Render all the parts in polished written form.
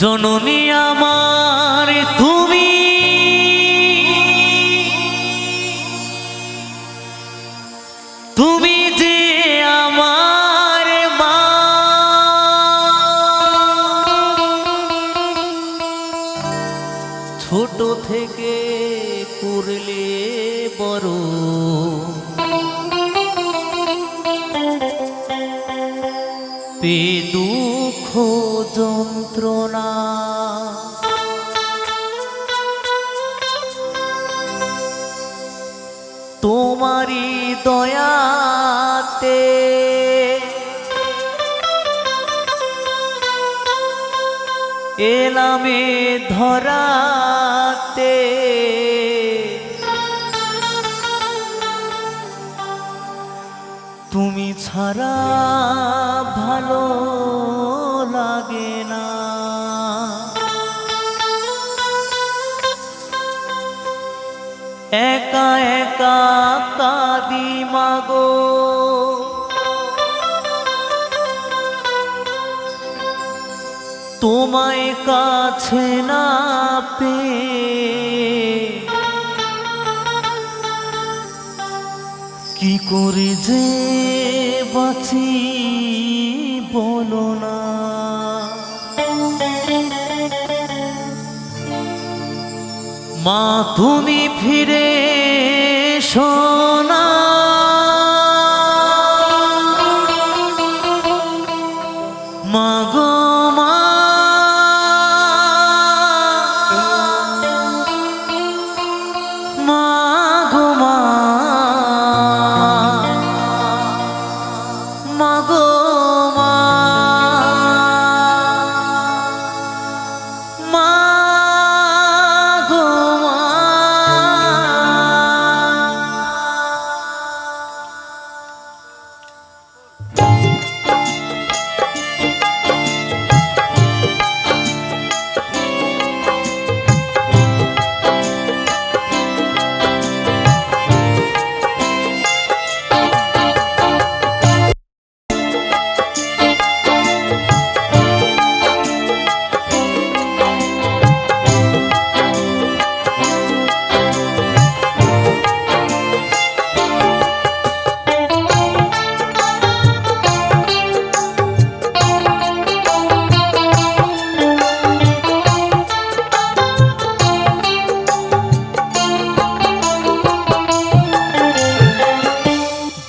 জননী আমার তুমি, তুমি যে আমার মা। ছোট থেকে করলে বড়, পে দুঃখ যন্ত্রণা। তোমারি দয়াতে এলামে ধরাতে, তুমি ছাড়া ভালো লাগে না। একা একা কাঁদি মাগো, তোমায় কাছে না পেয়ে। কি করে যে বাঁচি বলো না। মা তুমি ফিরে এসো না, মা গো মা। মা গো মা, মা গো মা, মা গো মা।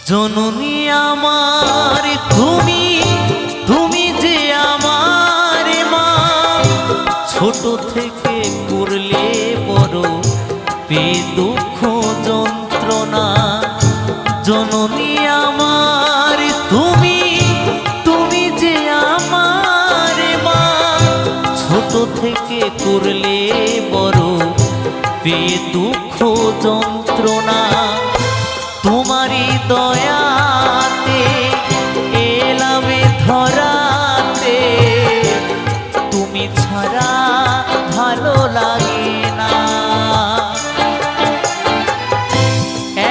জননী আমার তুমি, তুমি যে আমার মা। ছোট থেকে করলে বড়, পে দুঃখ যন্ত্রণা। জননী আমার তুমি, তুমি যে আমার মা। ছোট থেকে করলে বড়, পে দুঃখ যন্ত্রণা। তোমারি দয়াতে এলামে ধরাতে, তুমি ছাড়া ভালো লাগে না।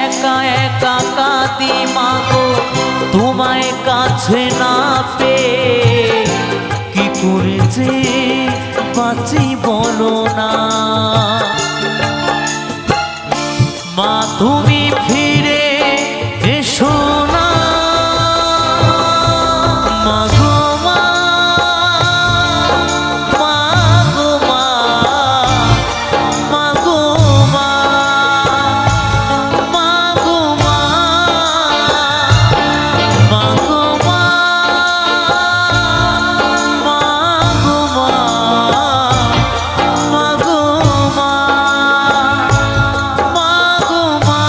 একা একা কাঁদি মাগো, তোমায় কাছে না পেয়ে। কি করে যে বাঁচি বলো না। মা তুমি ফিরে এসো না, মা গো মা, মা গো মা, মা গো মা, মা গো মা, মা গো মা, মা গো মা, মা গো মা, মা গো মা।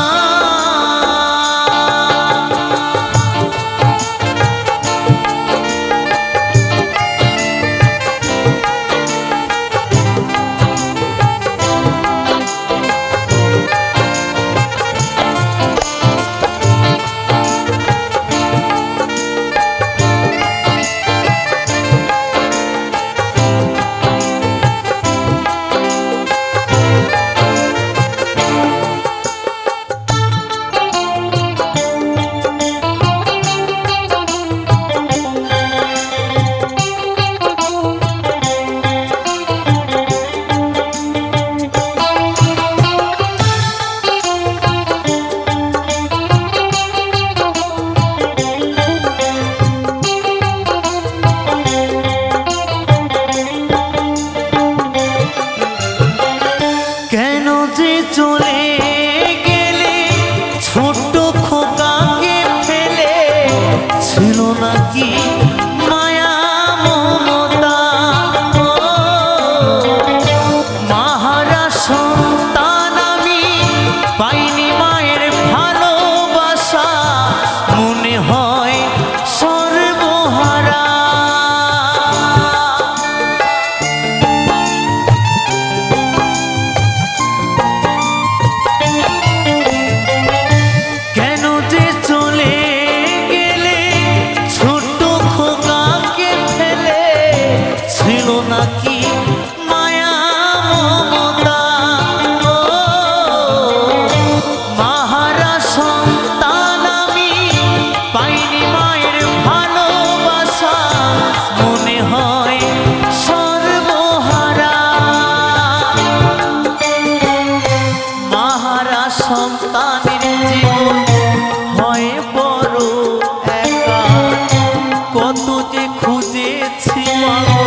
খুঁজেছি মাগো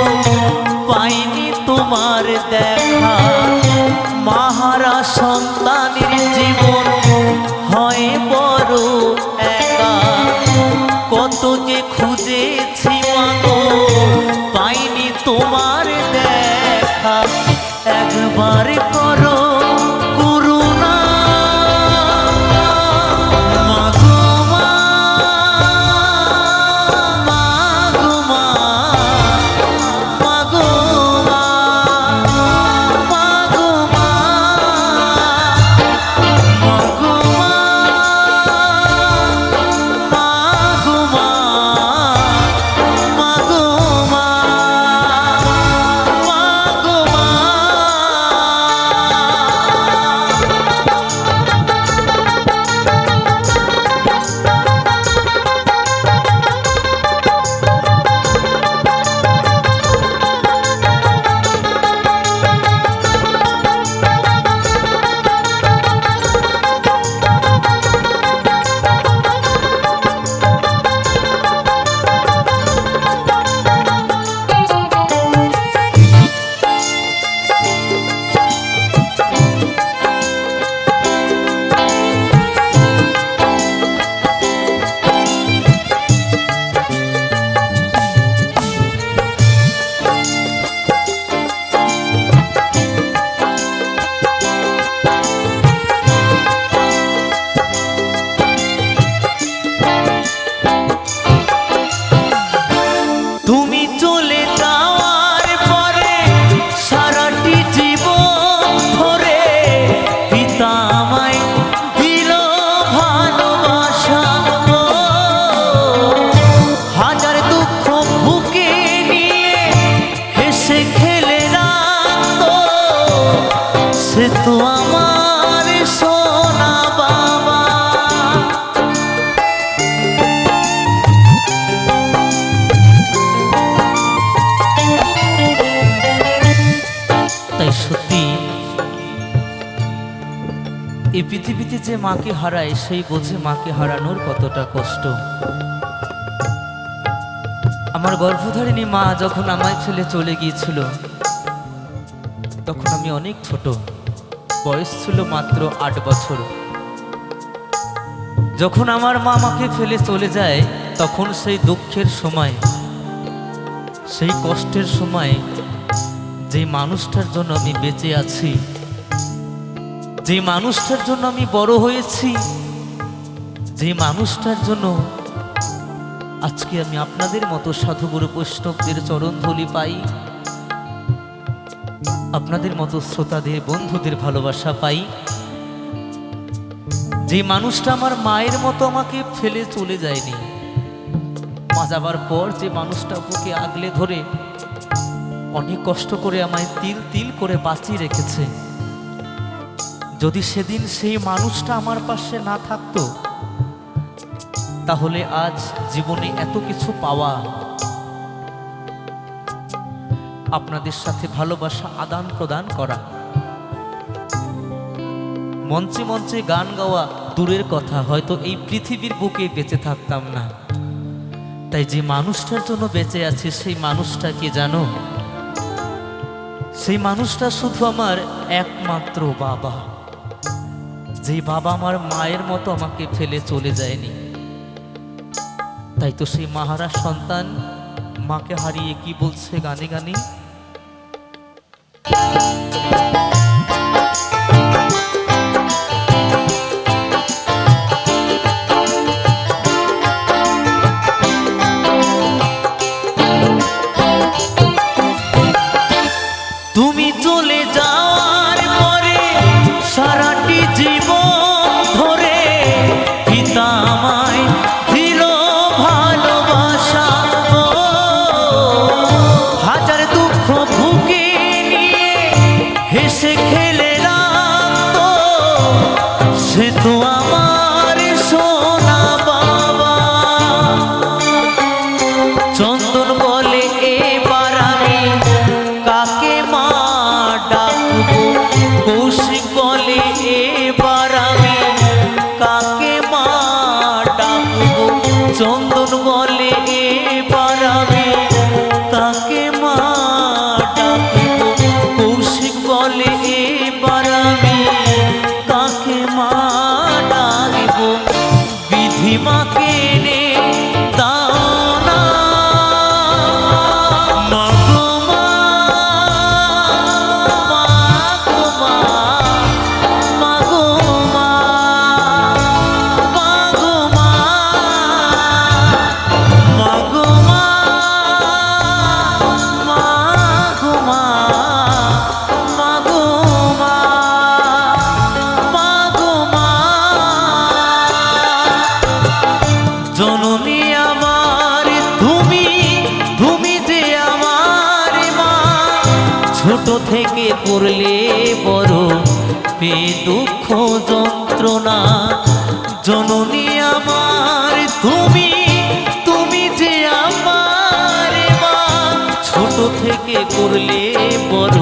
পাইনি তোমার দেখা। মাহারা সন্তানের জীবন হয় বড় একা, কত যে খুঁজেছি মাগো পাইনি তোমার দেখা। একবার করো করুণা মাগো মা, মাগো মা, মাগো মা, মাগো মা, মাগো মা, মাগো মা, মাগো মা, মাগো মা। তুমি চলে যাওয়ার পরে সারাটি জীবন ধরে পিতা আমায় দিল ভালোবাসা। হাজার দুঃখ বুকে নিয়ে হেসে খেলে রাখতো, সে তো আমার সোনা বাবা। তাই সত্যি এই পৃথিবীতে যে মাকে হারায় সেই বোঝে মাকে হারানোর কতটা কষ্ট। আমার গর্ভধারিণী মা যখন আমায় ফেলে চলে গিয়েছিল তখন আমি অনেক ছোট, বয়স ছিল মাত্র 8 বছর। যখন আমার মা আমাকে ফেলে চলে যায় তখন সেই দুঃখের সময়, সেই কষ্টের সময় যে মানুষটার জন্য আমি বেঁচে আছি, যে মানুষটার জন্য আমি বড় হয়েছি, যে মানুষটার জন্য আজকে আমি আপনাদের মতো সাধুগুরু বৈষ্ণবদের চরণধূলি পাই, আপনাদের মতো শ্রোতাদের বন্ধুদের ভালোবাসা পাই, যে মানুষটা আমার মায়ের মতো আমাকে ফেলে চলে যায়নি, মা যাবার পর যে মানুষটা বুকে আগলে ধরে অনেক কষ্ট করে আমায় তিল তিল করে বাঁচিয়ে রেখেছে, যদি সেদিন সেই মানুষটা আমার পাশে না থাকতো তাহলে আজ জীবনে এত কিছু পাওয়া, আপনাদের সাথে ভালোবাসা আদান প্রদান করা, মঞ্চে মঞ্চে গান গাওয়া দূরের কথা, হয়তো এই পৃথিবীর বুকে বেঁচে থাকতাম না। তাই যে মানুষটার জন্য বেঁচে আছি সেই মানুষটা কি জানো? সেই মানুষটা শুধু আমার একমাত্র বাবা, যে বাবা আমার মায়ের মতো আমাকে ফেলে চলে যায়নি। তাই তো সেই মাহারা সন্তান মাকে হারিয়ে কি বলছে গানে গানে, তুমি চলে যাওয়ার পরে সারাটি জীবন ধরে পিতা আমায় দিল ভালোবাসা। হাজার দুঃখ বুকে নিয়ে হেসে থেকে করলে বড় পে দুঃখ যন্ত্রণা। জননী আমার তুমি, তুমি যে আমার মা, ছোট থেকে করলে বড়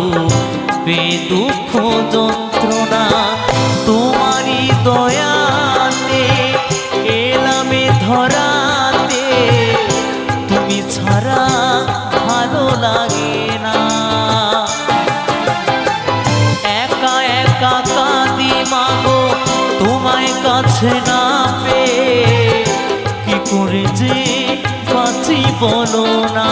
পে দুঃখ যন্ত্রণা। তোমারই দয়াতে এলামে ধরাতে, তুমি ছাড়া ভালো লাগে না। একা একা কাঁদি মাগো তোমায় কাছে না পেয়ে, কি করে যে বাঁচি বলো না।